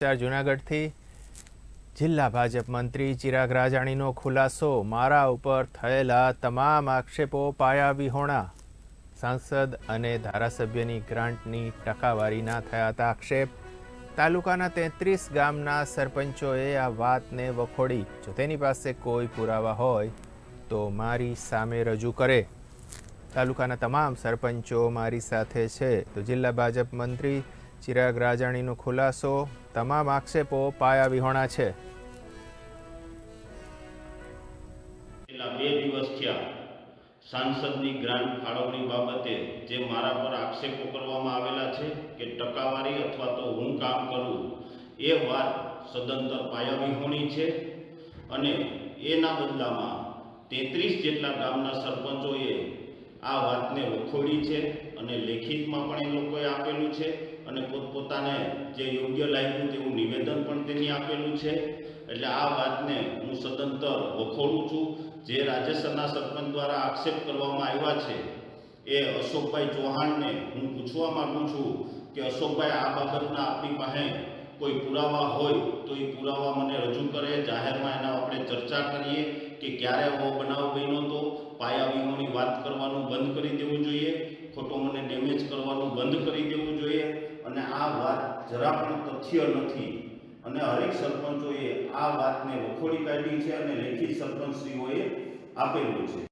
જૂનાગઢથી જિલ્લા ભાજપ મંત્રી ચિરાગ રાજાણીનો ખુલાસો, મારા ઉપર થયેલા તમામ આક્ષેપો પાયાવિહોણા. સાંસદ અને ધારાસભ્યની ગ્રાન્ટની ટકાવારીના થયા હતા આક્ષેપ. તાલુકાના 33 ગામના સરપંચોએ આ વાતને વખોડી. જો તેની પાસે કોઈ પુરાવા હોય તો મારી સામે રજૂ કરે. તાલુકાના તમામ સરપંચો મારી સાથે છે. તો જિલ્લા ભાજપ મંત્રી ચિરાગ રાજાણીનો ખુલાસો, તમામ આક્ષેપો પાયાવિહોણા છે. છેલ્લા 2 દિવસ થયા સાંસદની ગ્રાન્ટ ફાળવણી બાબતે જે મારા પર આક્ષેપો કરવામાં આવેલા છે કે ટકાવારી અથવા તો હું કામ કરું, એ વાત સદંતર પાયાવિહોણી છે. અને એના બદલામાં 33 જેટલા ગામના સરપંચોએ આ વાતને વખોડી છે અને લેખિતમાં પણ એ લોકોએ આપેલું છે અને પોતપોતાને જે યોગ્ય લાગ્યું તેવું નિવેદન પણ તેની આપેલું છે. એટલે આ વાતને હું સદંતર વખોડું છું. જે રાજ્યસરના સરપંચ દ્વારા આક્ષેપ કરવામાં આવ્યા છે એ અશોકભાઈ ચૌહાણને હું પૂછવા માગું છું કે અશોકભાઈ, આ બાબતના આપણી પાસે કોઈ પુરાવા હોય તો એ પુરાવા મને રજૂ કરે. જાહેરમાં એના આપણે ચર્ચા કરીએ કે ક્યારે આવો બનાવ બન્યો હતો. પાયાવિહોણી વાત કરવાનું બંધ કરી દેવું જોઈએ. ખોટો મને ડેમેજ કરવાનું બંધ કરી દેવું જોઈએ. અને આ વાત જરા પણ તથ્ય નથી. અને હરેક સરપંચોએ આ વાતને વખોડી કાઢી છે અને લેખિત સરપંચશ્રીઓએ આપેલું છે.